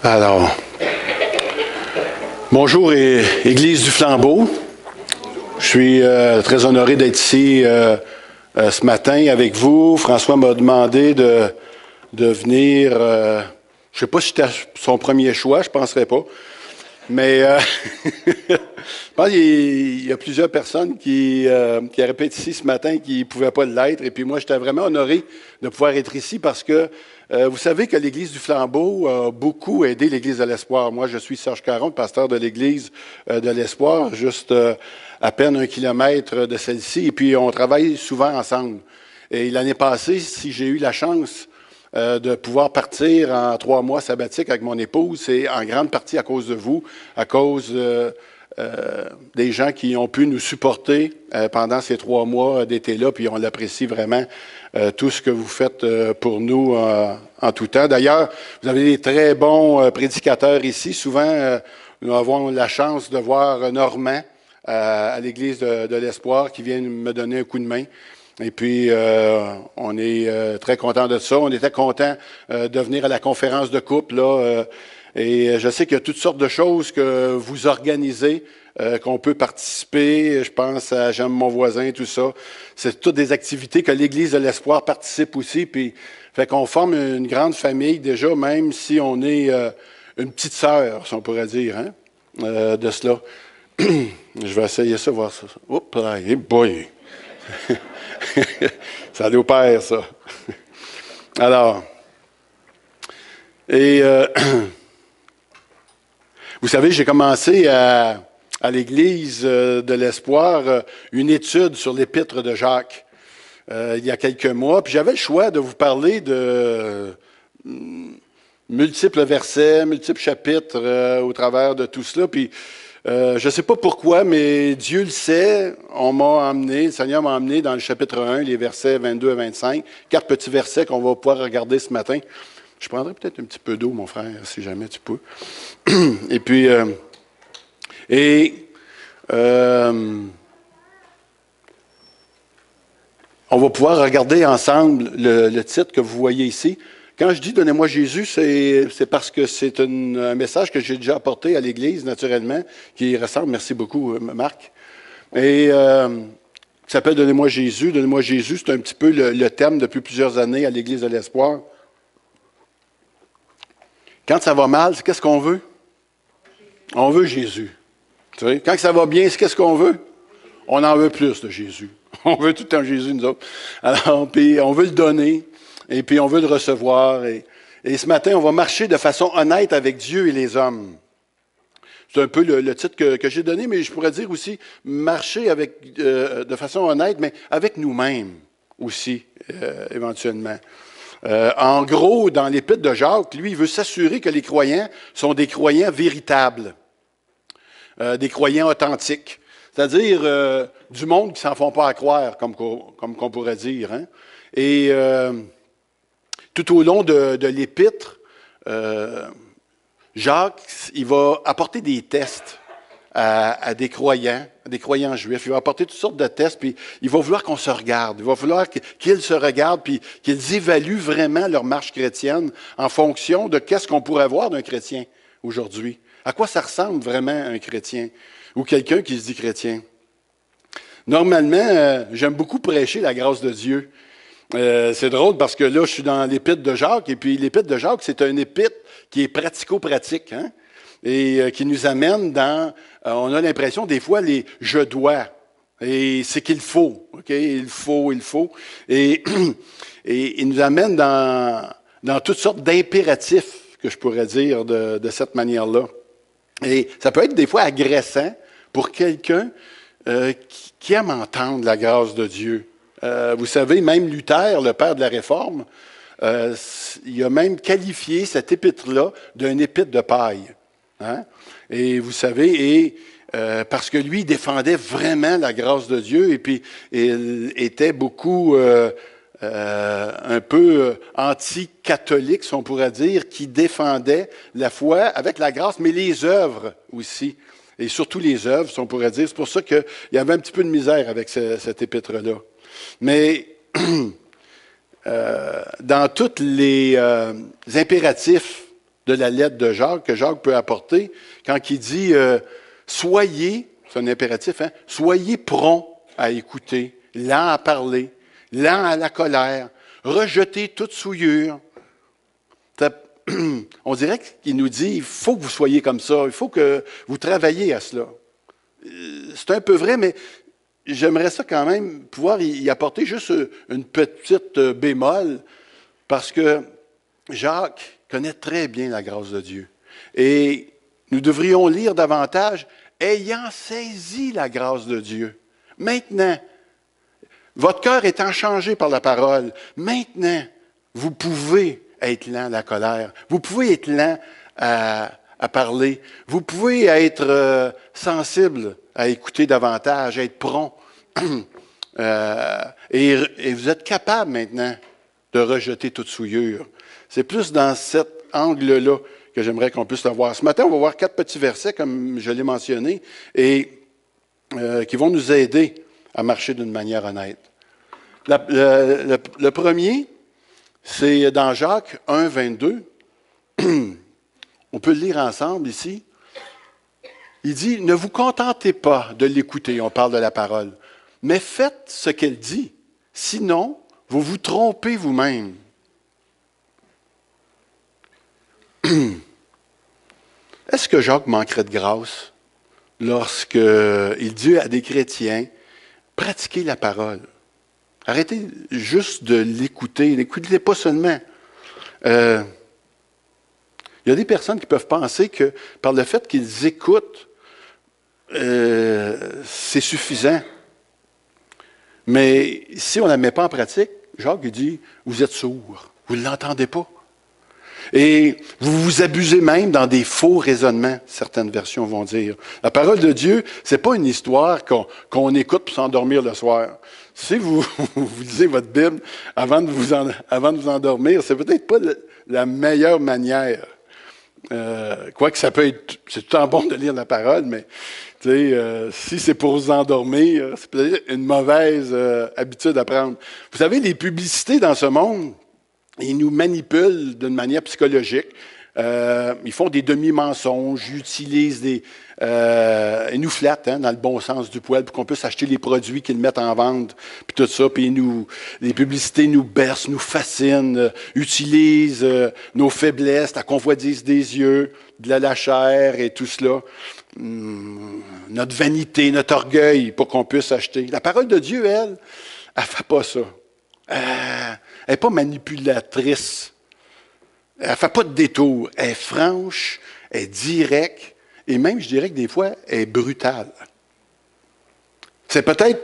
Alors, bonjour Église du Flambeau. Je suis très honoré d'être ici ce matin avec vous. François m'a demandé de venir, je ne sais pas si c'était son premier choix, je ne penserais pas, mais je pense qu'il y a plusieurs personnes qui auraient pu être ici ce matin qui ne pouvaient pas l'être. Et puis moi, j'étais vraiment honoré de pouvoir être ici parce que vous savez que l'Église du Flambeau a beaucoup aidé l'Église de l'Espoir. Moi, je suis Serge Caron, pasteur de l'Église de l'Espoir, juste à peine 1 kilomètre de celle-ci. Et puis, on travaille souvent ensemble. Et l'année passée, si j'ai eu la chance de pouvoir partir en 3 mois sabbatiques avec mon épouse, c'est en grande partie à cause de vous, à cause des gens qui ont pu nous supporter pendant ces 3 mois d'été-là, puis on l'apprécie vraiment, tout ce que vous faites pour nous en tout temps. D'ailleurs, vous avez des très bons prédicateurs ici. Souvent, nous avons la chance de voir Normand à l'Église de l'Espoir qui vient me donner un coup de main. Et puis, on est très content de ça. On était content de venir à la conférence de couple, là. Et je sais qu'il y a toutes sortes de choses que vous organisez, qu'on peut participer. Je pense à J'aime mon voisin, tout ça. C'est toutes des activités que l'Église de l'Espoir participe aussi. Puis, fait qu'on forme une grande famille déjà, même si on est une petite sœur, si on pourrait dire, hein, de cela. Je vais essayer ça, voir ça. Oups, là, hey boy! Ça allait au père, ça. Alors, et vous savez, j'ai commencé à l'Église de l'Espoir une étude sur l'Épître de Jacques il y a quelques mois. Puis j'avais le choix de vous parler de multiples versets, multiples chapitres au travers de tout cela. Puis je ne sais pas pourquoi, mais Dieu le sait. Le Seigneur m'a emmené dans le chapitre 1, les versets 22 à 25. 4 petits versets qu'on va pouvoir regarder ce matin. Je prendrai peut-être un petit peu d'eau, mon frère, si jamais tu peux. Et puis, on va pouvoir regarder ensemble le titre que vous voyez ici. Quand je dis « Donnez-moi Jésus », c'est parce que c'est un message que j'ai déjà apporté à l'Église, naturellement, qui ressemble, merci beaucoup, Marc, et qui s'appelle « Donnez-moi Jésus ». « Donnez-moi Jésus », c'est un petit peu le thème depuis plusieurs années à l'Église de l'Espoir. Quand ça va mal, qu'est-ce qu'on veut? On veut Jésus. Tu sais? Quand ça va bien, qu'est-ce qu'on veut? On en veut plus de Jésus. On veut tout le temps Jésus, nous autres. Alors, puis on veut le donner. Et puis, on veut le recevoir. Et ce matin, on va marcher de façon honnête avec Dieu et les hommes. C'est un peu le titre que j'ai donné, mais je pourrais dire aussi marcher avec, de façon honnête, mais avec nous-mêmes aussi, éventuellement. En gros, dans l'Épître de Jacques, lui, il veut s'assurer que les croyants sont des croyants véritables, des croyants authentiques. C'est-à-dire du monde qui ne s'en font pas à croire, comme qu'on pourrait dire. Hein? Et tout au long de l'Épître, Jacques, il va apporter des tests à des croyants juifs. Il va apporter toutes sortes de tests, puis il va vouloir qu'on se regarde. Il va vouloir qu'ils se regardent, puis qu'ils évaluent vraiment leur marche chrétienne en fonction de qu'est-ce qu'on pourrait voir d'un chrétien aujourd'hui. À quoi ça ressemble vraiment un chrétien ou quelqu'un qui se dit chrétien? Normalement, j'aime beaucoup prêcher la grâce de Dieu. C'est drôle parce que là, je suis dans l'Épître de Jacques, et puis l'Épître de Jacques, c'est un épître qui est pratico-pratique, hein? Et qui nous amène dans, on a l'impression des fois, les « je dois », et c'est qu'il faut, OK? Il faut, et il nous amène dans toutes sortes d'impératifs, que je pourrais dire de cette manière-là. Et ça peut être des fois agressant pour quelqu'un qui aime entendre la grâce de Dieu. Vous savez, même Luther, le père de la Réforme, il a même qualifié cette épître-là d'un épître de paille. Hein? Et vous savez, parce que lui, il défendait vraiment la grâce de Dieu, et puis il était beaucoup un peu anti-catholique, si on pourrait dire, qui défendait la foi avec la grâce, mais les œuvres aussi. Et surtout les œuvres, si on pourrait dire. C'est pour ça qu'il y avait un petit peu de misère avec cet épître-là. Mais dans tous les impératifs de la lettre de Jacques que Jacques peut apporter quand il dit soyez, c'est un impératif, hein, soyez prompt à écouter, lent à parler, lent à la colère, rejetez toute souillure. On dirait qu'il nous dit, il faut que vous soyez comme ça, il faut que vous travailliez à cela. C'est un peu vrai, mais j'aimerais ça quand même pouvoir y apporter juste une petite bémol, parce que Jacques connaît très bien la grâce de Dieu. Et nous devrions lire davantage, ayant saisi la grâce de Dieu. Maintenant, votre cœur étant changé par la parole, maintenant, vous pouvez être lent à la colère. Vous pouvez être lent à parler. Vous pouvez être sensible à écouter davantage, à être prompt. Et vous êtes capable maintenant de rejeter toute souillure. C'est plus dans cet angle-là que j'aimerais qu'on puisse le voir. Ce matin, on va voir 4 petits versets, comme je l'ai mentionné, et qui vont nous aider à marcher d'une manière honnête. Le premier, c'est dans Jacques 1, 22. On peut le lire ensemble ici. Il dit, ne vous contentez pas de l'écouter, on parle de la parole, mais faites ce qu'elle dit. Sinon, vous vous trompez vous-même. Est-ce que Jacques manquerait de grâce lorsqu'il dit à des chrétiens, pratiquez la parole? Arrêtez juste de l'écouter. N'écoutez pas seulement. Il y a des personnes qui peuvent penser que par le fait qu'ils écoutent, c'est suffisant. Mais si on ne la met pas en pratique, Jacques il dit, vous êtes sourds, vous ne l'entendez pas. Et vous vous abusez même dans des faux raisonnements, certaines versions vont dire. La parole de Dieu, c'est pas une histoire qu'on écoute pour s'endormir le soir. Si vous lisez votre Bible avant de vous endormir, c'est peut-être pas la meilleure manière. Quoique ça peut être, c'est tout le temps bon de lire la parole, mais si c'est pour vous endormir, c'est peut-être une mauvaise habitude à prendre. Vous savez, les publicités dans ce monde, ils nous manipulent d'une manière psychologique. Ils font des demi-mensonges, ils utilisent ils nous flattent dans le bon sens du poil pour qu'on puisse acheter les produits qu'ils mettent en vente, puis tout ça. Puis les publicités nous bercent, nous fascinent, utilisent nos faiblesses, la convoitise des yeux, de la chair et tout cela. Notre vanité, notre orgueil pour qu'on puisse acheter. La parole de Dieu, elle ne fait pas ça. Elle n'est pas manipulatrice. Elle ne fait pas de détour. Elle est franche, elle est directe, et même, je dirais que des fois, elle est brutale. C'est peut-être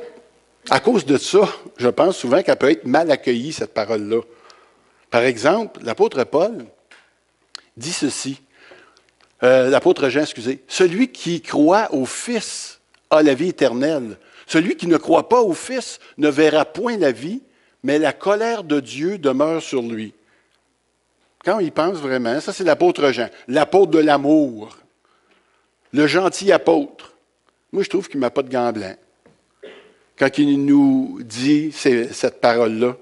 à cause de ça, je pense souvent qu'elle peut être mal accueillie, cette parole-là. Par exemple, l'apôtre Paul dit ceci. L'apôtre Jean, excusez. Celui qui croit au Fils a la vie éternelle. Celui qui ne croit pas au Fils ne verra point la vie, mais la colère de Dieu demeure sur lui. Quand il pense vraiment, ça c'est l'apôtre Jean, l'apôtre de l'amour, le gentil apôtre. Moi, je trouve qu'il ne met pas de gants blancs. Quand il nous dit cette parole-là,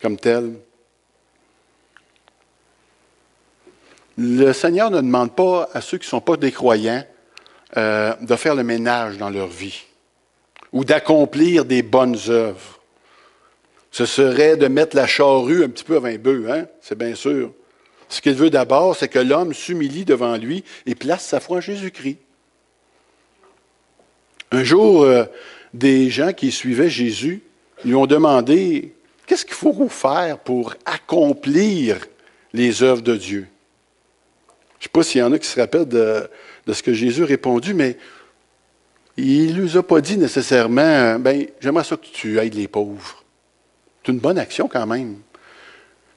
comme telle, le Seigneur ne demande pas à ceux qui ne sont pas des croyants de faire le ménage dans leur vie ou d'accomplir des bonnes œuvres. Ce serait de mettre la charrue un petit peu avant les bœufs, hein? C'est bien sûr. Ce qu'il veut d'abord, c'est que l'homme s'humilie devant lui et place sa foi en Jésus-Christ. Un jour, des gens qui suivaient Jésus lui ont demandé « Qu'est-ce qu'il faut faire pour accomplir les œuvres de Dieu? » Je ne sais pas s'il y en a qui se rappellent de ce que Jésus a répondu, mais il ne nous a pas dit nécessairement « J'aimerais ça que tu aides les pauvres. » C'est une bonne action quand même.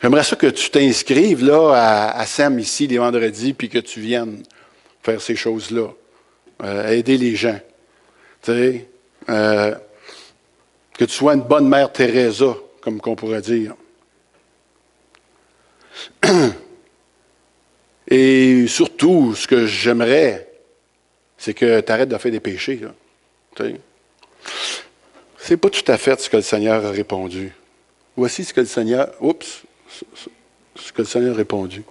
J'aimerais ça que tu t'inscrives là à SAM ici les vendredis, puis que tu viennes faire ces choses-là, aider les gens. Tu sais, que tu sois une bonne mère Teresa, comme qu'on pourrait dire. Et surtout, ce que j'aimerais, c'est que tu arrêtes de faire des péchés. Là. Tu sais. C'est pas tout à fait ce que le Seigneur a répondu. Voici ce que le Seigneur a répondu.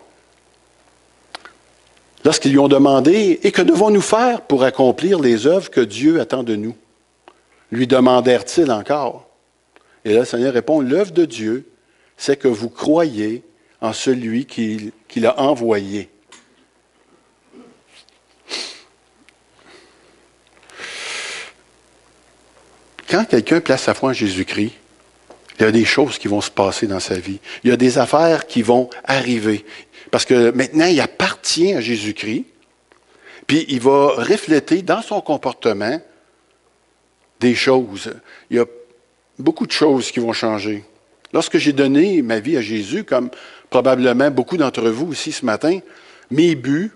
lorsqu'ils lui ont demandé « Et que devons-nous faire pour accomplir les œuvres que Dieu attend de nous? » Lui demandèrent-ils encore. Et là, le Seigneur répond « L'œuvre de Dieu, c'est que vous croyez en celui qu'il a envoyé. » Quand quelqu'un place sa foi en Jésus-Christ, il y a des choses qui vont se passer dans sa vie. Il y a des affaires qui vont arriver. Parce que maintenant, il appartient à Jésus-Christ, puis il va refléter dans son comportement des choses. Il y a beaucoup de choses qui vont changer. Lorsque j'ai donné ma vie à Jésus, comme probablement beaucoup d'entre vous ici ce matin, mes buts,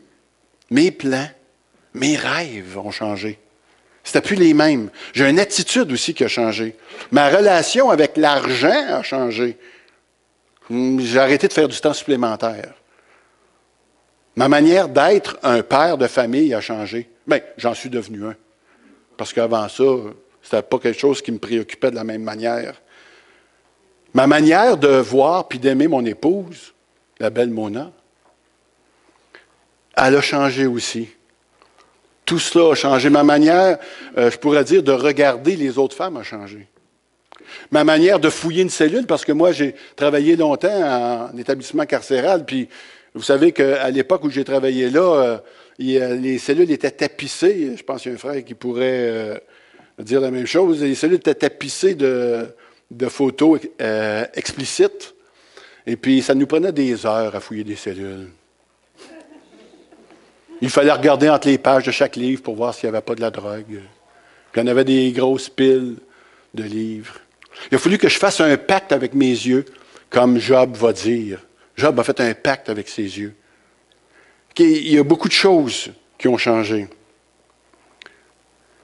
mes plans, mes rêves ont changé. C'était plus les mêmes. J'ai une attitude aussi qui a changé. Ma relation avec l'argent a changé. J'ai arrêté de faire du temps supplémentaire. Ma manière d'être un père de famille a changé. Bien, j'en suis devenu un. Parce qu'avant ça, c'était pas quelque chose qui me préoccupait de la même manière. Ma manière de voir puis d'aimer mon épouse, la belle Mona, elle a changé aussi. Tout cela a changé. Ma manière, je pourrais dire, de regarder les autres femmes a changé. Ma manière de fouiller une cellule, parce que moi, j'ai travaillé longtemps en établissement carcéral, puis vous savez qu'à l'époque où j'ai travaillé là, les cellules étaient tapissées. Je pense qu'il y a un frère qui pourrait dire la même chose. Les cellules étaient tapissées de photos explicites. Et puis, ça nous prenait des heures à fouiller des cellules. Il fallait regarder entre les pages de chaque livre pour voir s'il n'y avait pas de la drogue. Puis il y en avait des grosses piles de livres. Il a fallu que je fasse un pacte avec mes yeux, comme Job va dire. Job a fait un pacte avec ses yeux. Il y a beaucoup de choses qui ont changé.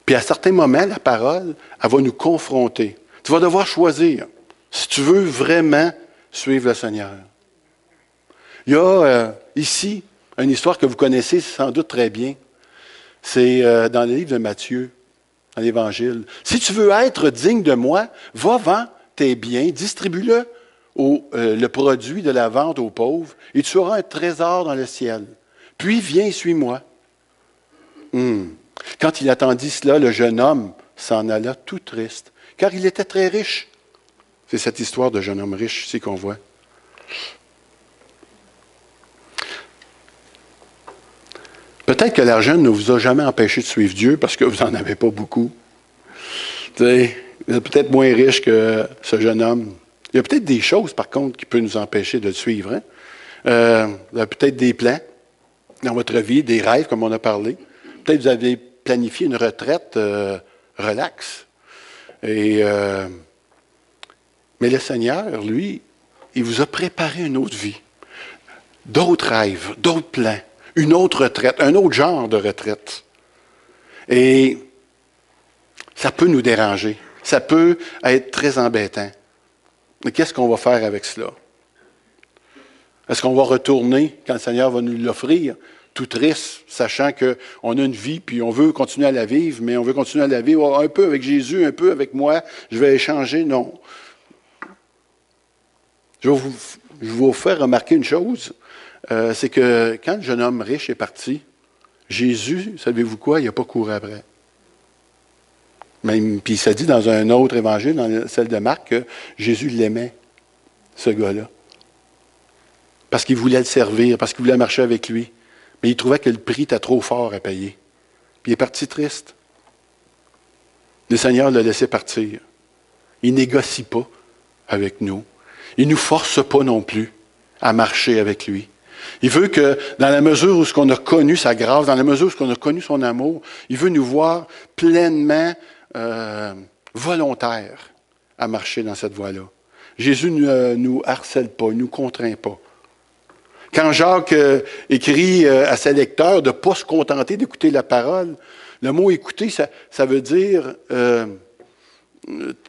Puis à certains moments, la parole, elle va nous confronter. Tu vas devoir choisir si tu veux vraiment suivre le Seigneur. Il y a ici une histoire que vous connaissez sans doute très bien. C'est dans le livre de Matthieu, dans l'Évangile. Si tu veux être digne de moi, va vendre tes biens, distribue-le le produit de la vente aux pauvres, et tu auras un trésor dans le ciel. Puis viens et suis-moi. Quand il attendit cela, le jeune homme s'en alla tout triste, car il était très riche. C'est cette histoire de jeune homme riche ici qu'on voit. Peut-être que l'argent ne vous a jamais empêché de suivre Dieu parce que vous n'en avez pas beaucoup. Vous êtes peut-être moins riche que ce jeune homme. Il y a peut-être des choses, par contre, qui peuvent nous empêcher de le suivre. Hein? Il y a peut-être des plans dans votre vie, des rêves, comme on a parlé. Peut-être que vous avez planifié une retraite relax. Mais le Seigneur, lui, il vous a préparé une autre vie. D'autres rêves, d'autres plans. Une autre retraite, un autre genre de retraite. Et ça peut nous déranger. Ça peut être très embêtant. Mais qu'est-ce qu'on va faire avec cela? Est-ce qu'on va retourner quand le Seigneur va nous l'offrir, tout triste, sachant qu'on a une vie, puis on veut continuer à la vivre, mais on veut continuer à la vivre un peu avec Jésus, un peu avec moi, je vais échanger? Non. Je vais vous faire remarquer une chose. C'est que quand le jeune homme riche est parti, Jésus, savez-vous quoi, il n'a pas couru après. Même, puis ça dit dans un autre évangile, dans celle de Marc, que Jésus l'aimait, ce gars-là. Parce qu'il voulait le servir, parce qu'il voulait marcher avec lui. Mais il trouvait que le prix était trop fort à payer. Puis il est parti triste. Le Seigneur l'a laissé partir. Il ne négocie pas avec nous. Il ne nous force pas non plus à marcher avec lui. Il veut que, dans la mesure où on a connu sa grâce, dans la mesure où on a connu son amour, il veut nous voir pleinement volontaires à marcher dans cette voie-là. Jésus ne nous harcèle pas, ne nous contraint pas. Quand Jacques écrit à ses lecteurs de ne pas se contenter d'écouter la parole, le mot « écouter », ça veut dire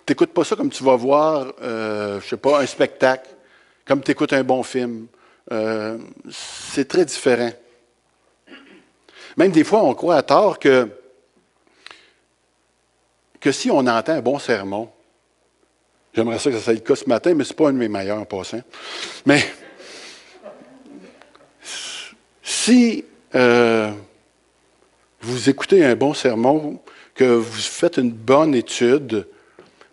t'écoutes pas ça comme tu vas voir, je sais pas, un spectacle, comme tu écoutes un bon film. C'est très différent. Même des fois, on croit à tort que si on entend un bon sermon, j'aimerais ça que ça soit le cas ce matin, mais ce n'est pas un de mes meilleurs en passant. Mais si vous écoutez un bon sermon, que vous faites une bonne étude,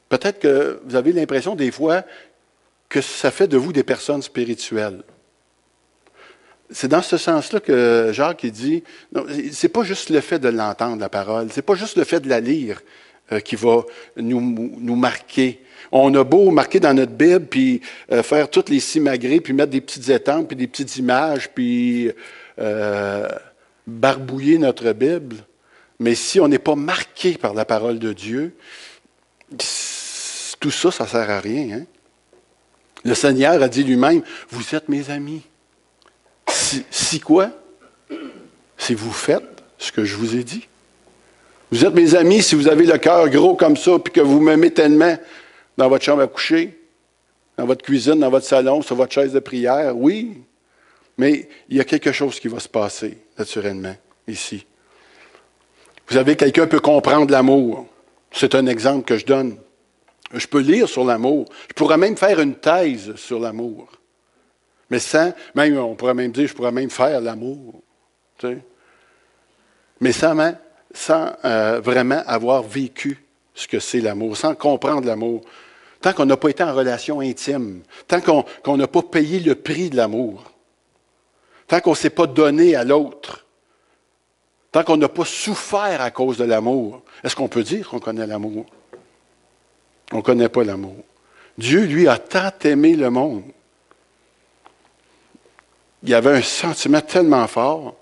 peut-être que vous avez l'impression des fois que ça fait de vous des personnes spirituelles. C'est dans ce sens-là que Jacques il dit, c'est pas juste le fait de l'entendre, la parole, c'est pas juste le fait de la lire qui va nous marquer. On a beau marquer dans notre Bible, puis faire toutes les simagrées, puis mettre des petites étampes, puis des petites images, puis barbouiller notre Bible, mais si on n'est pas marqué par la parole de Dieu, tout ça, ça ne sert à rien. Hein? Le Seigneur a dit lui-même, vous êtes mes amis. Si quoi? Si vous faites ce que je vous ai dit. Vous êtes mes amis si vous avez le cœur gros comme ça, puis que vous m'aimez tellement dans votre chambre à coucher, dans votre cuisine, dans votre salon, sur votre chaise de prière. Oui, mais il y a quelque chose qui va se passer, naturellement, ici. Vous savez, quelqu'un peut comprendre l'amour. C'est un exemple que je donne. Je peux lire sur l'amour. Je pourrais même faire une thèse sur l'amour. Mais même, on pourrait même dire, je pourrais même faire l'amour. Tu sais. Mais sans vraiment avoir vécu ce que c'est l'amour, sans comprendre l'amour. Tant qu'on n'a pas été en relation intime, tant qu'on n'a pas payé le prix de l'amour, tant qu'on ne s'est pas donné à l'autre, tant qu'on n'a pas souffert à cause de l'amour, est-ce qu'on peut dire qu'on connaît l'amour? On ne connaît pas l'amour. Dieu, lui, a tant aimé le monde. Il y avait un sentiment tellement fort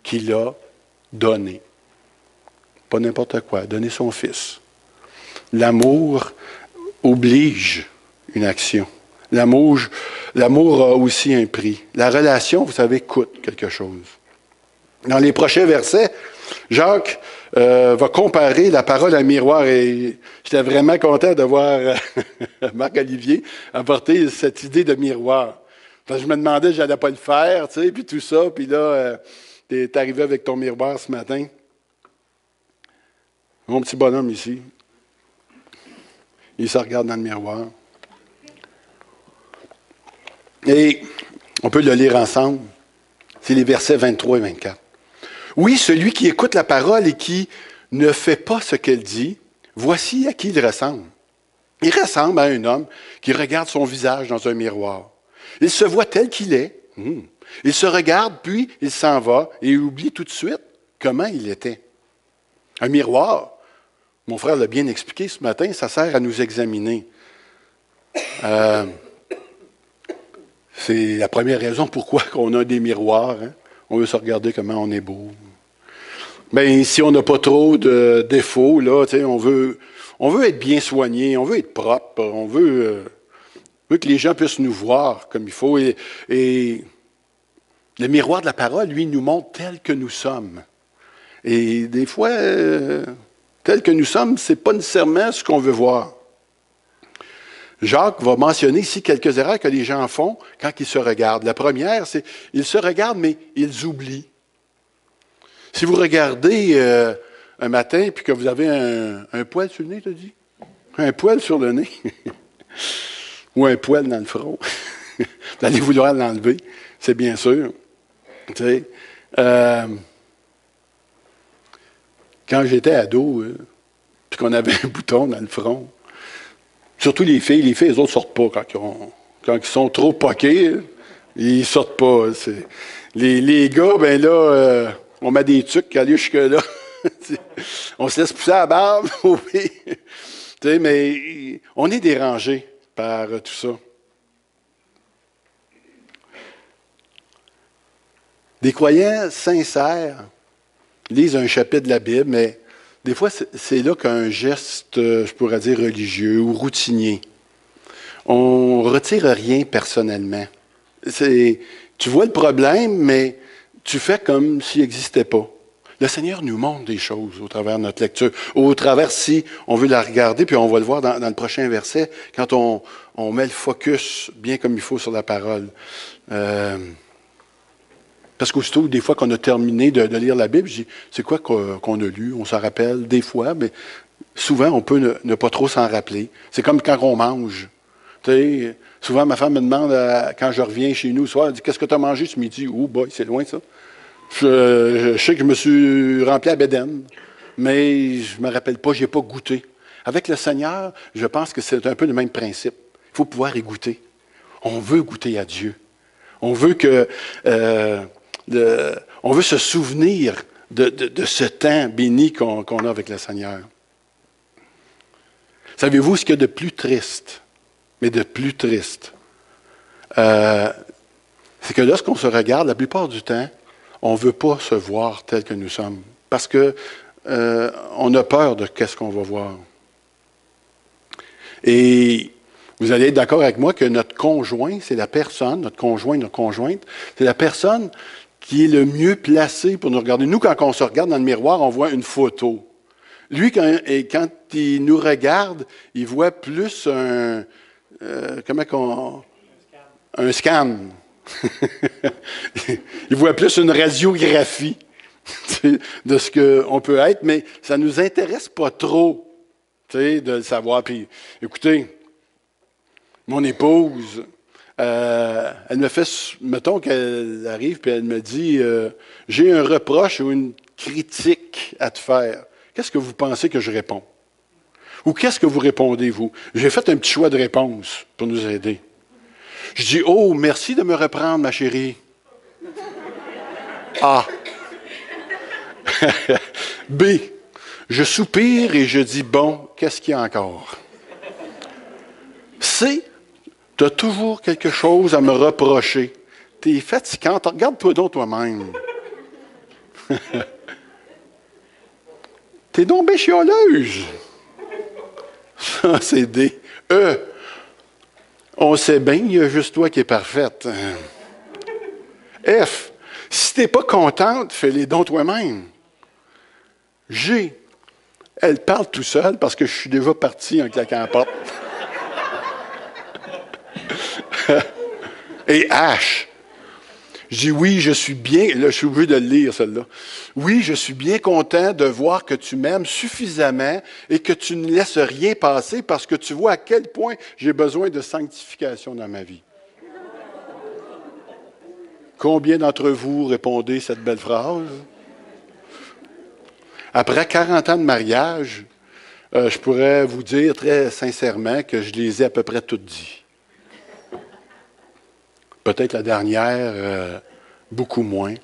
qu'il a donné. Pas n'importe quoi, donné son Fils. L'amour oblige une action. L'amour a aussi un prix. La relation, vous savez, coûte quelque chose. Dans les prochains versets, Jacques va comparer la parole à un miroir. Et j'étais vraiment content de voir Marc-Olivier apporter cette idée de miroir. Parce que je me demandais, je n'allais pas le faire, tu sais, puis tout ça. Puis là, tu es arrivé avec ton miroir ce matin. Mon petit bonhomme ici, il se regarde dans le miroir. Et on peut le lire ensemble. C'est les versets 23 et 24. Oui, celui qui écoute la parole et qui ne fait pas ce qu'elle dit, voici à qui il ressemble. Il ressemble à un homme qui regarde son visage dans un miroir. Il se voit tel qu'il est. Il se regarde, puis il s'en va et il oublie tout de suite comment il était. Un miroir, mon frère l'a bien expliqué ce matin, ça sert à nous examiner. C'est la première raison pourquoi on a des miroirs. Hein? On veut se regarder comment on est beau. Mais si on n'a pas trop de défauts, là, on veut être bien soigné, on veut être propre, on veut que les gens puissent nous voir comme il faut. Et le miroir de la parole, lui, nous montre tel que nous sommes. Et des fois, tel que nous sommes, ce n'est pas nécessairement ce qu'on veut voir. Jacques va mentionner ici quelques erreurs que les gens font quand ils se regardent. La première, c'est ils se regardent, mais ils oublient. Si vous regardez un matin puis que vous avez un poil sur le nez, tu as dit? Un poil sur le nez. Ou un poil dans le front. Vous allez vouloir l'enlever, c'est bien sûr. Tu sais, quand j'étais ado, puis qu'on avait un bouton dans le front, surtout les filles, les autres ne sortent pas quand ils sont trop poqués, ils ne sortent pas. Les gars, ben là, on met des trucs qui allaient jusque-là. On se laisse pousser la barbe, oui. Mais on est dérangé par tout ça. Des croyants sincères lisent un chapitre de la Bible, mais des fois, c'est là qu'un geste, je pourrais dire, religieux ou routinier. On ne retire rien personnellement. Tu vois le problème, mais tu fais comme s'il n'existait pas. Le Seigneur nous montre des choses au travers de notre lecture, au travers, si on veut la regarder, puis on va le voir dans le prochain verset, quand on met le focus bien comme il faut sur la parole. Parce qu'aussitôt, des fois qu'on a terminé de lire la Bible, je dis, c'est quoi qu'on a lu? On s'en rappelle des fois, mais souvent, on peut ne pas trop s'en rappeler. C'est comme quand on mange. Tu sais, souvent, ma femme me demande, quand je reviens chez nous, le soir, elle dit, qu'est-ce que tu as mangé ce midi? Oh, boy, c'est loin ça. Je sais que je me suis rempli à bédaine, mais je ne me rappelle pas, je n'ai pas goûté. Avec le Seigneur, je pense que c'est un peu le même principe. Il faut pouvoir y goûter. On veut goûter à Dieu. On veut on veut se souvenir de ce temps béni qu'on a avec le Seigneur. Savez-vous ce qu'il y a de plus triste, mais de plus triste? C'est que lorsqu'on se regarde, la plupart du temps, on ne veut pas se voir tel que nous sommes. Parce que on a peur de qu'est-ce qu'on va voir. Et vous allez être d'accord avec moi que notre conjoint, c'est la personne, notre conjoint, notre conjointe, c'est la personne qui est le mieux placée pour nous regarder. Nous, quand on se regarde dans le miroir, on voit une photo. Lui, quand il nous regarde, il voit plus un scan. Il voit plus une radiographie de ce qu'on peut être, mais ça ne nous intéresse pas trop de le savoir. Puis, écoutez, mon épouse, elle me fait, mettons qu'elle arrive et elle me dit j'ai un reproche ou une critique à te faire. Qu'est-ce que vous pensez que je réponds? Ou qu'est-ce que vous répondez, vous? J'ai fait un petit choix de réponse pour nous aider. Je dis, oh, merci de me reprendre, ma chérie. A. B. Je soupire et je dis, bon, qu'est-ce qu'il y a encore? C. Tu as toujours quelque chose à me reprocher. Tu es fatigante. Regarde-toi donc toi-même. T'es donc bien chialeuse. Ça, c'est D. E. On sait bien, il y a juste toi qui es parfaite. F. Si tu n'es pas contente, fais-les donc toi-même. G. Elle parle tout seule parce que je suis déjà parti en claquant la porte. Et H. Je dis oui, je suis bien. Là, je suis obligé de le lire, celle-là. Oui, je suis bien content de voir que tu m'aimes suffisamment et que tu ne laisses rien passer parce que tu vois à quel point j'ai besoin de sanctification dans ma vie. Combien d'entre vous répondez cette belle phrase? Après 40 ans de mariage, je pourrais vous dire très sincèrement que je les ai à peu près toutes dit. Peut-être la dernière, beaucoup moins.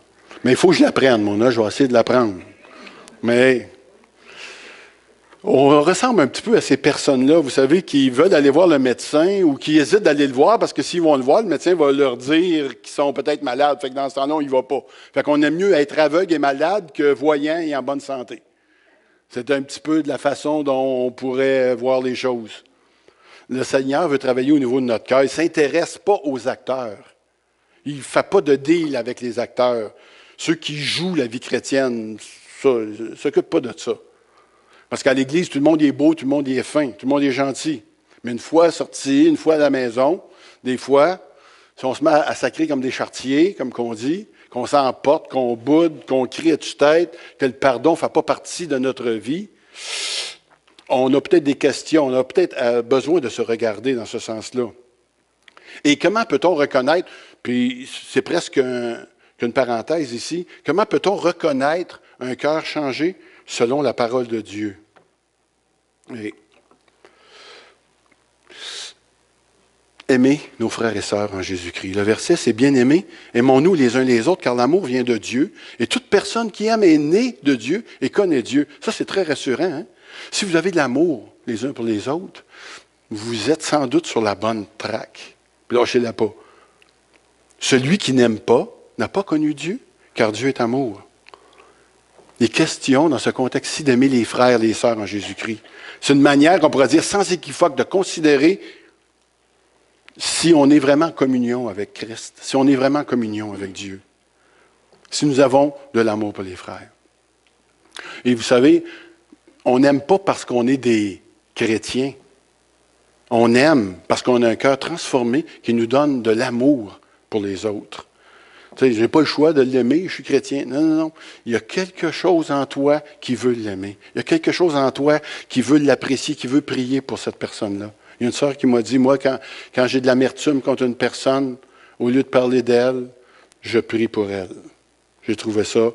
Mais il faut que je l'apprenne, mon âge, je vais essayer de l'apprendre. Mais on ressemble un petit peu à ces personnes-là, vous savez, qui veulent aller voir le médecin ou qui hésitent d'aller le voir parce que s'ils vont le voir, le médecin va leur dire qu'ils sont peut-être malades. Fait que dans ce temps-là, on n'y va pas. Fait qu'on aime mieux être aveugle et malade que voyant et en bonne santé. C'est un petit peu de la façon dont on pourrait voir les choses. Le Seigneur veut travailler au niveau de notre cœur. Il ne s'intéresse pas aux acteurs. Il ne fait pas de deal avec les acteurs. Ceux qui jouent la vie chrétienne, ça, il ne s'occupe pas de ça. Parce qu'à l'Église, tout le monde est beau, tout le monde est fin, tout le monde est gentil. Mais une fois sorti, une fois à la maison, des fois, si on se met à sacrer comme des charretiers, comme qu'on dit, qu'on s'emporte, qu'on boude, qu'on crie à tue-tête, que le pardon ne fait pas partie de notre vie, on a peut-être des questions, on a peut-être besoin de se regarder dans ce sens-là. Et comment peut-on reconnaître, puis c'est presque qu'une parenthèse ici, comment peut-on reconnaître un cœur changé selon la parole de Dieu? Et aimer nos frères et sœurs en Jésus-Christ. Le verset, c'est bien aimé, aimons-nous les uns les autres, car l'amour vient de Dieu, et toute personne qui aime est née de Dieu et connaît Dieu. Ça, c'est très rassurant, hein? Si vous avez de l'amour les uns pour les autres, vous êtes sans doute sur la bonne traque. Lâchez-la pas. Celui qui n'aime pas n'a pas connu Dieu, car Dieu est amour. Il est question, dans ce contexte-ci, d'aimer les frères et les sœurs en Jésus-Christ. C'est une manière, on pourrait dire, sans équivoque, de considérer si on est vraiment en communion avec Christ, si on est vraiment en communion avec Dieu, si nous avons de l'amour pour les frères. Et vous savez, on n'aime pas parce qu'on est des chrétiens. On aime parce qu'on a un cœur transformé qui nous donne de l'amour pour les autres. Tu sais, je n'ai pas le choix de l'aimer, je suis chrétien. Non, non, non. Il y a quelque chose en toi qui veut l'aimer. Il y a quelque chose en toi qui veut l'apprécier, qui veut prier pour cette personne-là. Il y a une sœur qui m'a dit, moi, quand j'ai de l'amertume contre une personne, au lieu de parler d'elle, je prie pour elle. J'ai trouvé ça,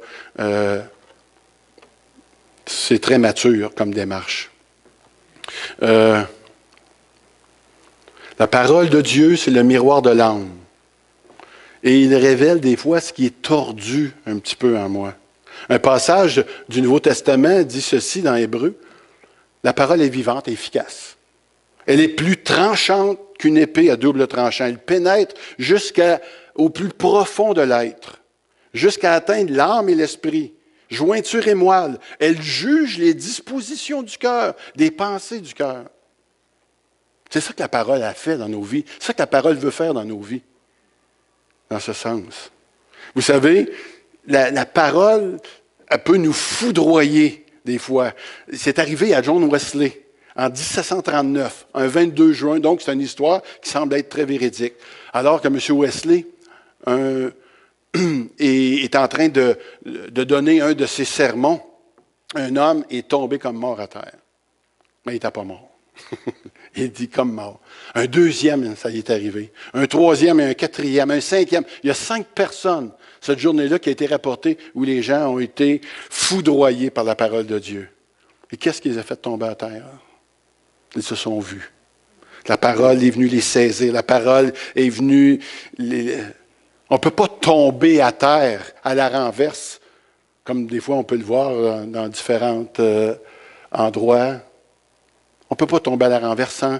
c'est très mature comme démarche. La parole de Dieu, c'est le miroir de l'âme. Et il révèle des fois ce qui est tordu un petit peu en moi. Un passage du Nouveau Testament dit ceci dans Hébreu. La parole est vivante et efficace. Elle est plus tranchante qu'une épée à double tranchant. Elle pénètre jusqu'au plus profond de l'être, jusqu'à atteindre l'âme et l'esprit, jointure et moelle. Elle juge les dispositions du cœur, des pensées du cœur. C'est ça que la parole a fait dans nos vies. C'est ça que la parole veut faire dans nos vies, dans ce sens. Vous savez, la parole, elle peut nous foudroyer des fois. C'est arrivé à John Wesley en 1739, un 22 juin. Donc, c'est une histoire qui semble être très véridique. Alors que M. Wesley est en train de donner un de ses sermons, un homme est tombé comme mort à terre. Mais il n'était pas mort. Il dit comme mort. Un deuxième, ça y est arrivé. Un troisième et un quatrième, un cinquième. Il y a 5 personnes, cette journée-là, qui a été rapportée où les gens ont été foudroyés par la parole de Dieu. Et qu'est-ce qui les a fait tomber à terre? Ils se sont vus. La parole est venue les saisir. La parole est venue... On ne peut pas tomber à terre à la renverse, comme des fois on peut le voir dans différents endroits. On ne peut pas tomber à la renverse sans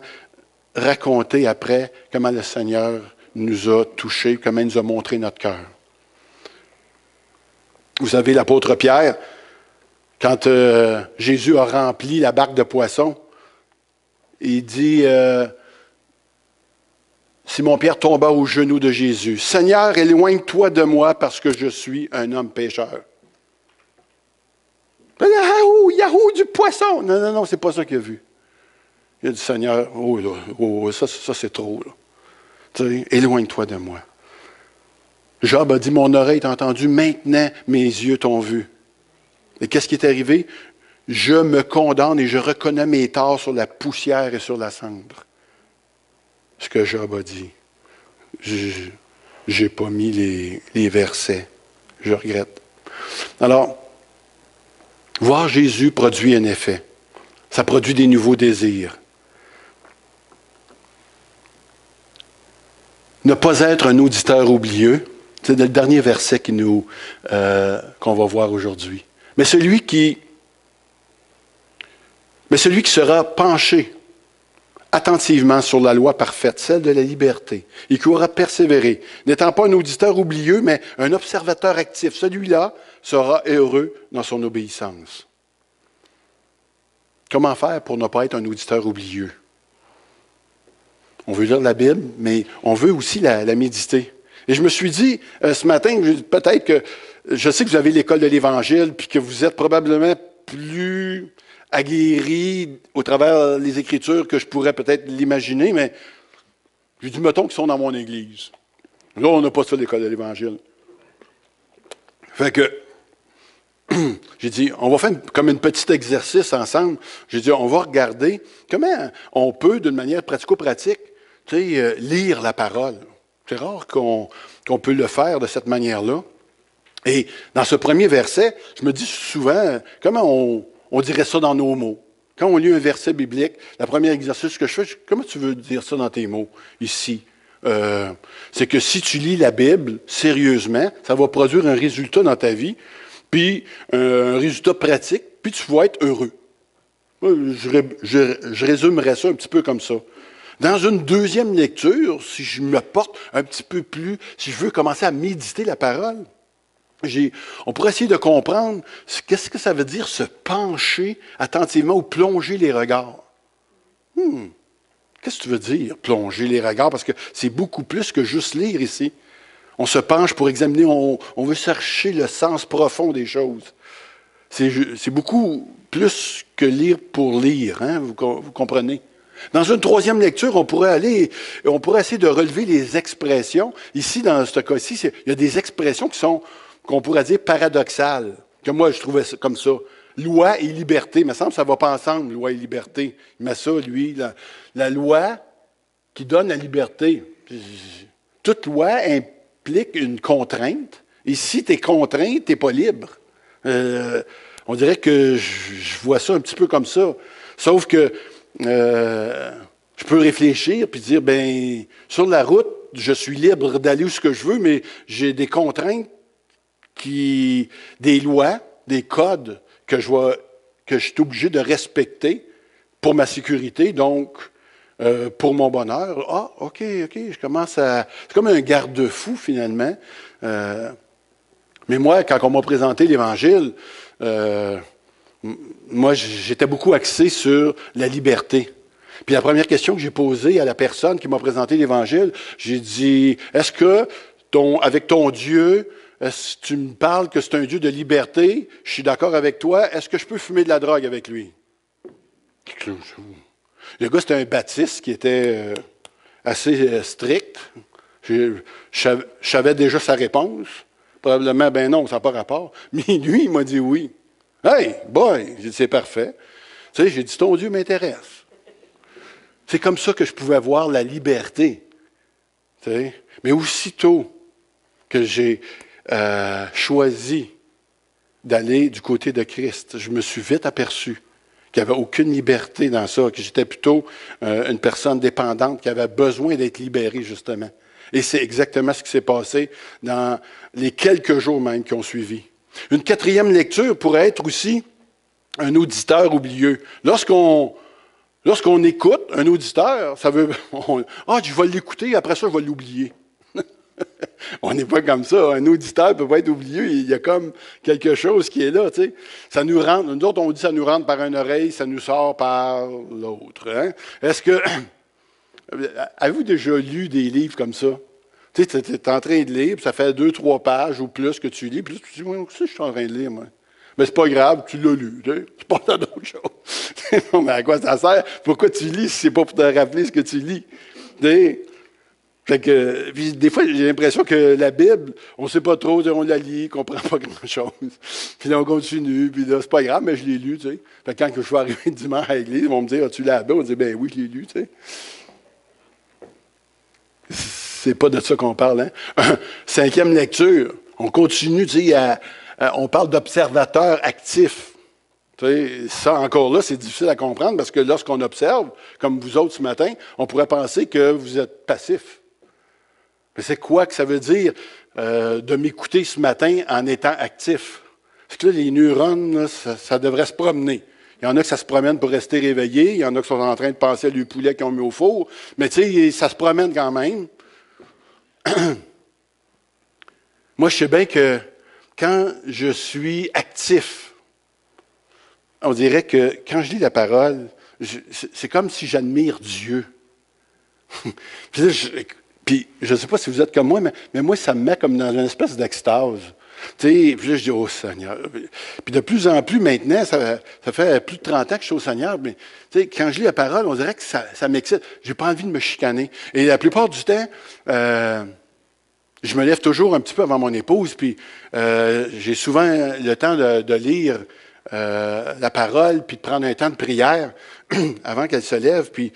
raconter après comment le Seigneur nous a touchés, comment il nous a montré notre cœur. Vous savez, l'apôtre Pierre, quand Jésus a rempli la barque de poissons, il dit, Simon-Pierre tomba aux genoux de Jésus. « Seigneur, éloigne-toi de moi parce que je suis un homme pécheur. » Yahoo, yahoo, du poisson! Non, non, c'est pas ça qu'il a vu. Il a dit, Seigneur, ça c'est trop. Éloigne-toi de moi. Job a dit, mon oreille t'a entendu, maintenant mes yeux t'ont vu. Et qu'est-ce qui est arrivé? Je me condamne et je reconnais mes torts sur la poussière et sur la cendre. Ce que Job a dit. Je n'ai pas mis les versets. Je regrette. Alors, voir Jésus produit un effet. Ça produit des nouveaux désirs. Ne pas être un auditeur oublieux, c'est le dernier verset qu'on va voir aujourd'hui. Mais celui qui sera penché attentivement sur la loi parfaite, celle de la liberté, et qui aura persévéré, n'étant pas un auditeur oublieux, mais un observateur actif, celui-là sera heureux dans son obéissance. Comment faire pour ne pas être un auditeur oublieux? On veut lire la Bible, mais on veut aussi la méditer. Et je me suis dit, ce matin, peut-être que, je sais que vous avez l'école de l'Évangile, puis que vous êtes probablement plus aguerris au travers des Écritures que je pourrais peut-être l'imaginer, mais j'ai dit, mettons qu'ils sont dans mon Église. Là, on n'a pas ça, l'école de l'Évangile. Fait que, j'ai dit, on va faire comme un petit exercice ensemble. J'ai dit, on va regarder comment on peut, d'une manière pratico-pratique, lire la parole. C'est rare qu'on peut le faire de cette manière-là. Et dans ce premier verset, je me dis souvent, comment on dirait ça dans nos mots? Quand on lit un verset biblique, le premier exercice que je fais, comment tu veux dire ça dans tes mots, ici? C'est que si tu lis la Bible sérieusement, ça va produire un résultat dans ta vie, puis un résultat pratique, puis tu vas être heureux. Je résumerais ça un petit peu comme ça. Dans une deuxième lecture, si je me porte un petit peu plus, si je veux commencer à méditer la parole, on pourrait essayer de comprendre qu'est-ce que ça veut dire se pencher attentivement ou plonger les regards. Qu'est-ce que tu veux dire, plonger les regards? Parce que c'est beaucoup plus que juste lire ici. On se penche pour examiner, on veut chercher le sens profond des choses. C'est beaucoup plus que lire pour lire, hein, vous comprenez? Dans une troisième lecture, on pourrait essayer de relever les expressions. Ici, dans ce cas-ci, il y a des expressions qu'on pourrait dire paradoxales, que moi, je trouvais ça comme ça. Loi et liberté, il me semble que ça ne va pas ensemble, loi et liberté. Il met ça, lui, la loi qui donne la liberté. Toute loi implique une contrainte, Ici, tu es contraint, tu n'es pas libre. On dirait que je vois ça un petit peu comme ça. Sauf que je peux réfléchir puis dire, ben sur la route, je suis libre d'aller où ce que je veux, mais j'ai des contraintes des lois, des codes que je suis obligé de respecter pour ma sécurité, donc pour mon bonheur. Ah, OK, je commence à... C'est comme un garde-fou, finalement. Mais moi, quand on m'a présenté l'Évangile, moi, j'étais beaucoup axé sur la liberté. Puis la première question que j'ai posée à la personne qui m'a présenté l'Évangile, j'ai dit, est-ce que avec ton Dieu, est-ce que tu me parles que c'est un Dieu de liberté? Je suis d'accord avec toi. Est-ce que je peux fumer de la drogue avec lui? Le gars, c'était un baptiste qui était assez strict. Je savais déjà sa réponse. Probablement, ben non, ça n'a pas rapport. Mais lui, il m'a dit oui. Hey, boy! J'ai dit, c'est parfait. Tu sais, j'ai dit, ton Dieu m'intéresse. C'est comme ça que je pouvais voir la liberté. Tu sais? Mais aussitôt que j'ai choisi d'aller du côté de Christ, je me suis vite aperçu qu'il n'y avait aucune liberté dans ça, que j'étais plutôt une personne dépendante qui avait besoin d'être libérée, justement. Et c'est exactement ce qui s'est passé dans les quelques jours même qui ont suivi. Une quatrième lecture pourrait être aussi un auditeur oublieux. Lorsqu'on écoute un auditeur, ça veut... je vais l'écouter, après ça, je vais l'oublier. On n'est pas comme ça. Un auditeur ne peut pas être oublié. Il y a comme quelque chose qui est là. Tu sais. Ça nous rentre. Nous autres, on dit ça nous rentre par une oreille, ça nous sort par l'autre. Hein? Est-ce que... Avez-vous déjà lu des livres comme ça? Tu sais, tu es en train de lire, puis ça fait 2-3 pages ou plus que tu lis, puis là, tu te dis, moi aussi, je suis en train de lire, moi. Mais c'est pas grave, tu l'as lu. Tu sais. Tu passes à d'autres choses. Non, mais à quoi ça sert? Pourquoi tu lis si c'est pas pour te rappeler ce que tu lis? Tu sais? Fait que, puis des fois, j'ai l'impression que la Bible, on ne sait pas trop, on la lit, on ne comprend pas grand-chose. Puis là, on continue, puis là, c'est pas grave, mais je l'ai lu, tu sais. Fait que quand je vais arriver dimanche à l'église, ils vont me dire, as-tu la Bible? On va dire, ben oui, je l'ai lu, tu sais. C'est pas de ça qu'on parle, hein. Cinquième lecture, on continue, tu sais, on parle d'observateurs actifs. Tu sais, ça, encore là, c'est difficile à comprendre parce que lorsqu'on observe, comme vous autres ce matin, on pourrait penser que vous êtes passif. Mais c'est quoi que ça veut dire de m'écouter ce matin en étant actif? Parce que là, les neurones, là, ça devrait se promener. Il y en a que ça se promène pour rester réveillé, il y en a qui sont en train de penser à du poulet qu'ils ont mis au four, mais tu sais, ça se promène quand même. Moi, je sais bien que quand je suis actif, on dirait que quand je lis la parole, c'est comme si j'admire Dieu. Puis je ne sais pas si vous êtes comme moi, mais moi, ça me met comme dans une espèce d'extase. Tu sais, puis là, je dis, oh Seigneur. Puis de plus en plus maintenant, ça fait plus de 30 ans que je suis au Seigneur, mais tu sais, quand je lis la parole, on dirait que ça m'excite. J'ai pas envie de me chicaner. Et la plupart du temps, je me lève toujours un petit peu avant mon épouse, puis j'ai souvent le temps de lire la parole, puis de prendre un temps de prière avant qu'elle se lève. Puis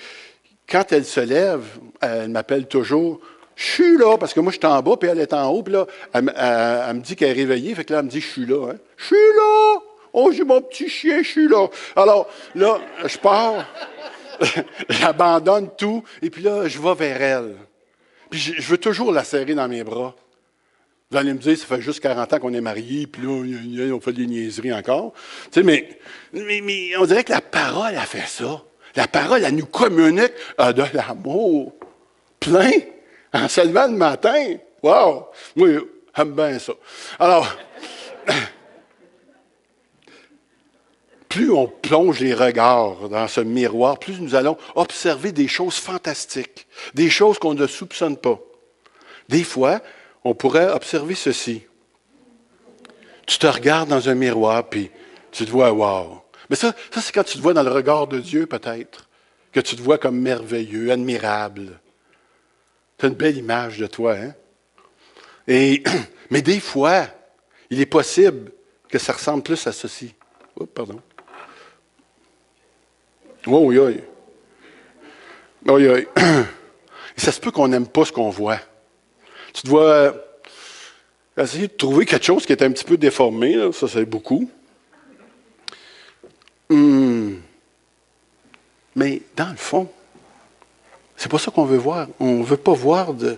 quand elle se lève, elle m'appelle toujours. Je suis là, parce que moi, je suis en bas, puis elle est en haut, puis là, elle me dit qu'elle est réveillée, fait que là, elle me dit, je suis là. Hein. Je suis là! Oh, j'ai mon petit chien, je suis là. Alors, là, je pars, j'abandonne tout, et puis là, je vais vers elle. Puis je veux toujours la serrer dans mes bras. Vous allez me dire, ça fait juste 40 ans qu'on est mariés, puis là, on fait des niaiseries encore. Tu sais, mais on dirait que la parole a fait ça. La parole, elle nous communique de l'amour plein en se levant le matin. Wow! Moi, j'aime bien ça. Alors, plus on plonge les regards dans ce miroir, plus nous allons observer des choses fantastiques, des choses qu'on ne soupçonne pas. Des fois, on pourrait observer ceci. Tu te regardes dans un miroir, puis tu te vois, wow! Mais ça c'est quand tu te vois dans le regard de Dieu, peut-être, que tu te vois comme merveilleux, admirable. Tu as une belle image de toi, hein? Mais des fois, il est possible que ça ressemble plus à ceci. Oups, pardon. Oui, oui. Oui, oui. Et ça se peut qu'on n'aime pas ce qu'on voit. Tu te vois J'ai essayé de trouver quelque chose qui était un petit peu déformé. Là. Ça, c'est beaucoup. Mais dans le fond, c'est pas ça qu'on veut voir. On ne veut pas voir de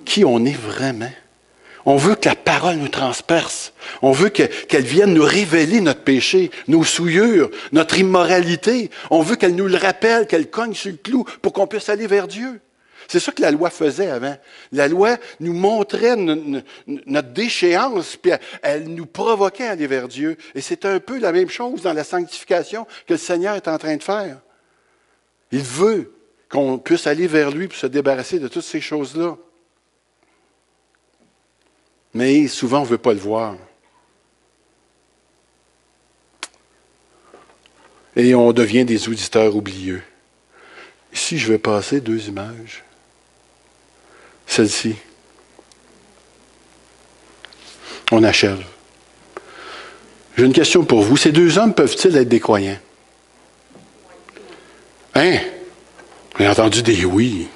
qui on est vraiment. On veut que la parole nous transperce. On veut qu'elle vienne nous révéler notre péché, nos souillures, notre immoralité. On veut qu'elle nous le rappelle, qu'elle cogne sur le clou pour qu'on puisse aller vers Dieu. C'est ça que la loi faisait avant. La loi nous montrait notre déchéance, puis elle nous provoquait à aller vers Dieu. Et c'est un peu la même chose dans la sanctification que le Seigneur est en train de faire. Il veut qu'on puisse aller vers lui pour se débarrasser de toutes ces choses-là. Mais souvent, on ne veut pas le voir. Et on devient des auditeurs oublieux. Ici, je vais passer 2 images. Celle-ci. On achève. J'ai une question pour vous. Ces 2 hommes peuvent-ils être des croyants? Hein? J'ai entendu des oui.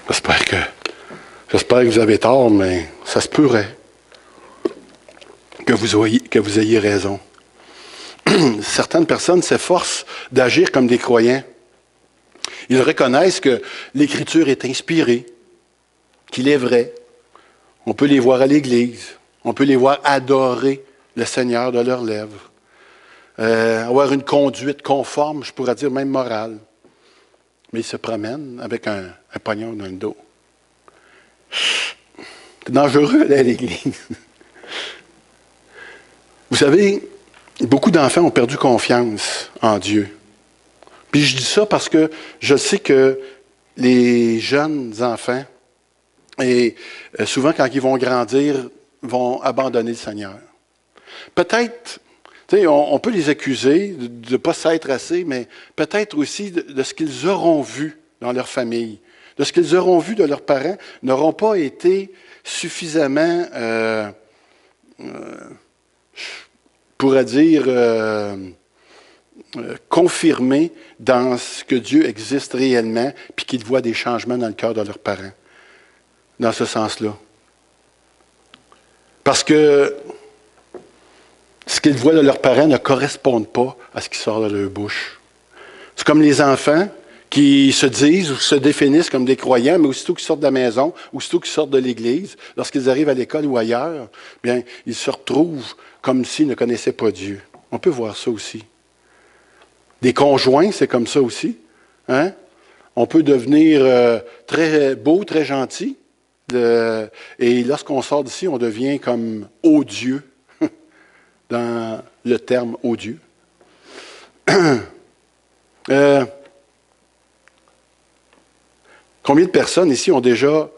J'espère que vous avez tort, mais ça se pourrait que vous ayez raison. Certaines personnes s'efforcent d'agir comme des croyants. Ils reconnaissent que l'Écriture est inspirée, qu'il est vrai. On peut les voir à l'Église. On peut les voir adorer le Seigneur de leurs lèvres. Avoir une conduite conforme, je pourrais dire même morale. Mais ils se promènent avec un pognon dans le dos. C'est dangereux d'aller à l'Église. Vous savez, beaucoup d'enfants ont perdu confiance en Dieu. Puis je dis ça parce que je sais que les jeunes enfants, et souvent quand ils vont grandir, vont abandonner le Seigneur. Peut-être, tu sais, on peut les accuser de ne pas s'être assez, mais peut-être aussi de ce qu'ils auront vu dans leur famille, de ce qu'ils auront vu de leurs parents, n'auront pas été suffisamment, pourrait dire, confirmés dans ce que Dieu existe réellement, puis qu'ils voient des changements dans le cœur de leurs parents, dans ce sens-là. Parce que ce qu'ils voient de leurs parents ne correspond pas à ce qui sort de leur bouche. C'est comme les enfants qui se disent ou se définissent comme des croyants, mais aussitôt qu'ils sortent de la maison, aussitôt qu'ils sortent de l'Église, lorsqu'ils arrivent à l'école ou ailleurs, bien, ils se retrouvent comme s'ils ne connaissaient pas Dieu. On peut voir ça aussi. Des conjoints, c'est comme ça aussi. Hein? On peut devenir très beau, très gentil, et lorsqu'on sort d'ici, on devient comme odieux, dans le terme odieux. Combien de personnes ici ont déjà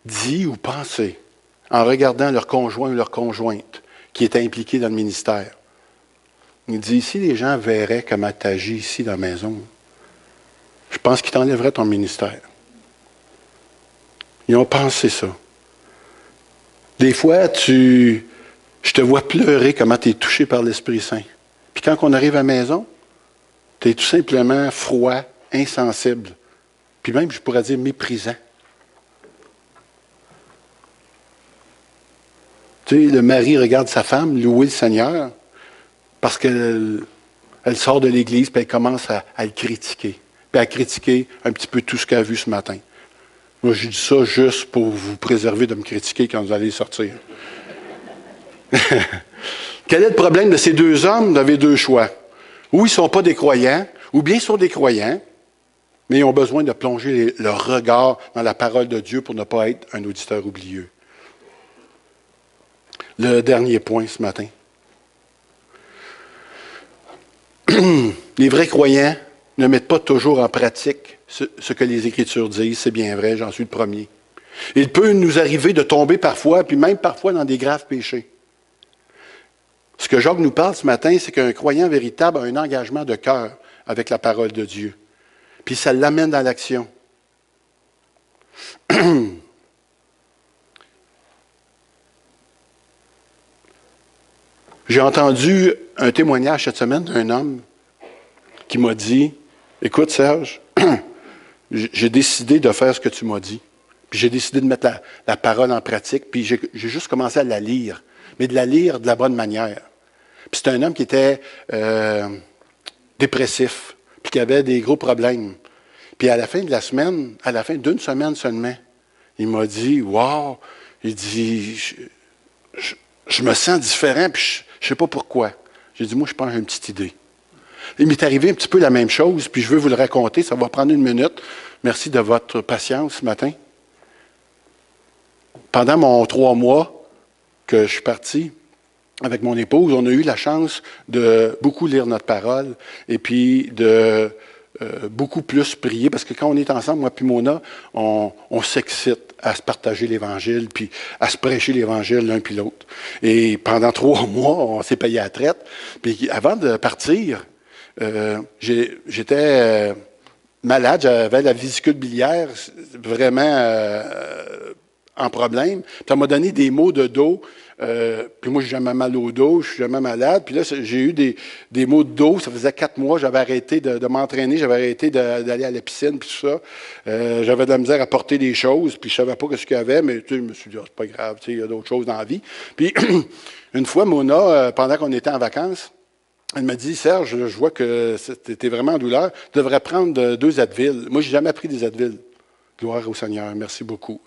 dit ou pensé, en regardant leur conjoint ou leur conjointe qui est impliqué dans le ministère, il dit, si les gens verraient comment tu agis ici dans la maison, je pense qu'ils t'enlèveraient ton ministère. Ils ont pensé ça. Des fois, je te vois pleurer comment tu es touché par l'Esprit Saint. Puis quand on arrive à la maison, tu es tout simplement froid, insensible. Puis même, je pourrais dire, méprisant. Tu sais, le mari regarde sa femme louer le Seigneur parce qu'elle sort de l'Église puis elle commence à le critiquer. Puis à critiquer un petit peu tout ce qu'elle a vu ce matin. Moi, je dis ça juste pour vous préserver de me critiquer quand vous allez sortir. Quel est le problème de ces 2 hommes? Vous avez 2 choix. Ou ils ne sont pas des croyants, ou bien ils sont des croyants, mais ils ont besoin de plonger leur regard dans la parole de Dieu pour ne pas être un auditeur oublieux. Le dernier point ce matin. Les vrais croyants ne mettent pas toujours en pratique ce que les Écritures disent, c'est bien vrai, j'en suis le premier. Il peut nous arriver de tomber parfois, puis même parfois dans des graves péchés. Ce que Jacques nous parle ce matin, c'est qu'un croyant véritable a un engagement de cœur avec la parole de Dieu. Puis ça l'amène dans l'action. J'ai entendu un témoignage cette semaine d'un homme qui m'a dit, « Écoute Serge, j'ai décidé de faire ce que tu m'as dit. Puis j'ai décidé de mettre la parole en pratique, puis j'ai juste commencé à la lire, mais de la lire de la bonne manière. Puis c'était un homme qui était dépressif, puis qui avait des gros problèmes. Puis à la fin de la semaine, à la fin d'une semaine seulement, il m'a dit, « Wow! » Il dit, je me sens différent, puis je ne sais pas pourquoi. J'ai dit, « Moi, je pense que j'ai une petite idée. » Il m'est arrivé un petit peu la même chose, puis je veux vous le raconter. Ça va prendre 1 minute. Merci de votre patience ce matin. Pendant mon 3 mois que je suis parti avec mon épouse, on a eu la chance de beaucoup lire notre parole et puis de beaucoup plus prier, parce que quand on est ensemble, moi puis Mona, on s'excite à se partager l'Évangile, puis à se prêcher l'Évangile l'un puis l'autre. Et pendant 3 mois, on s'est payé à la traite. Puis avant de partir, j'étais malade, j'avais la vésicule biliaire vraiment en problème. Puis ça m'a donné des maux de dos. Puis moi, j'ai jamais mal au dos, je suis jamais malade. Puis là, j'ai eu des maux de dos. Ça faisait 4 mois, j'avais arrêté de m'entraîner, j'avais arrêté d'aller à la piscine, puis tout ça. J'avais de la misère à porter des choses, puis je savais pas ce qu'il y avait, mais tu sais, je me suis dit, oh, c'est pas grave, tu sais, il y a d'autres choses dans la vie. Puis une fois, Mona, pendant qu'on était en vacances, elle m'a dit, Serge, je vois que tu étais vraiment en douleur, tu devrais prendre 2 Advil. Moi, j'ai jamais pris des Advil. Gloire au Seigneur, merci beaucoup,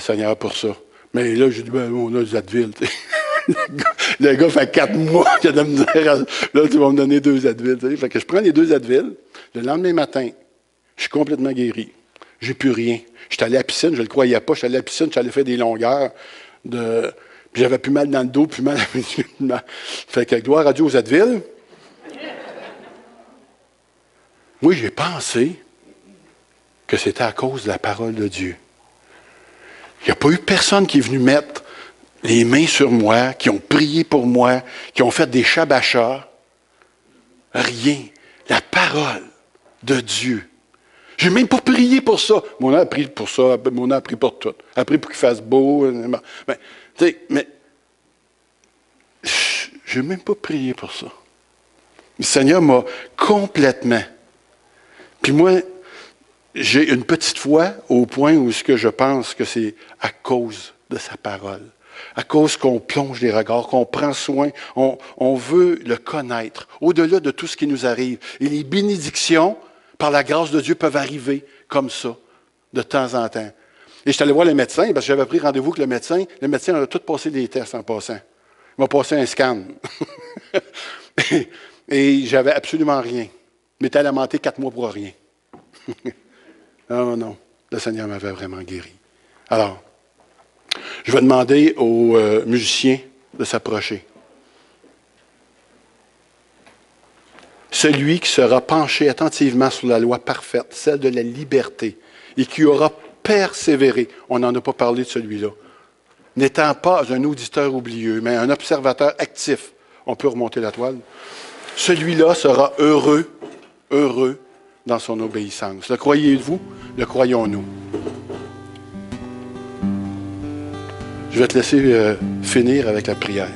Seigneur, pour ça. Mais là, j'ai dit, ben, on a des Advil. Le gars fait 4 mois qu'il a de la misère. Là, tu vas me donner 2 Advil. T'sais. Fait que je prends les 2 Advil. Le lendemain matin, je suis complètement guéri. J'ai plus rien. J'étais allé à la piscine, je ne le croyais pas. J'étais allé à la piscine, j'allais faire des longueurs. Puis j'avais plus mal dans le dos, plus mal à la Fait que gloire à Dieu aux Advil. Oui, j'ai pensé que c'était à cause de la parole de Dieu. Il n'y a pas eu personne qui est venu mettre les mains sur moi, qui ont prié pour moi, qui ont fait des chabachas. Rien. La parole de Dieu. Je n'ai même pas prié pour ça. Mon a prié pour ça, mon a prié pour tout. Elle a prié pour qu'il fasse beau. Mais, tu sais, mais je n'ai même pas prié pour ça. Le Seigneur m'a complètement. Puis moi, j'ai une petite foi au point où ce que je pense que c'est à cause de sa parole. À cause qu'on plonge les regards, qu'on prend soin, on veut le connaître, au-delà de tout ce qui nous arrive. Et les bénédictions, par la grâce de Dieu, peuvent arriver comme ça, de temps en temps. Et je suis allé voir le médecin, parce que j'avais pris rendez-vous avec le médecin. Le médecin a tout passé des tests en passant. Il m'a passé un scan. Et j'avais absolument rien. Il m'était lamenté 4 mois pour rien. Non, non. Le Seigneur m'avait vraiment guéri. Alors, je vais demander aux musiciens de s'approcher. Celui qui sera penché attentivement sur la loi parfaite, celle de la liberté, et qui aura persévéré, on n'en a pas parlé de celui-là, n'étant pas un auditeur oublieux, mais un observateur actif, on peut remonter la toile, celui-là sera heureux, heureux dans son obéissance. Le croyez-vous? Le croyons-nous? Je vais te laisser finir avec la prière.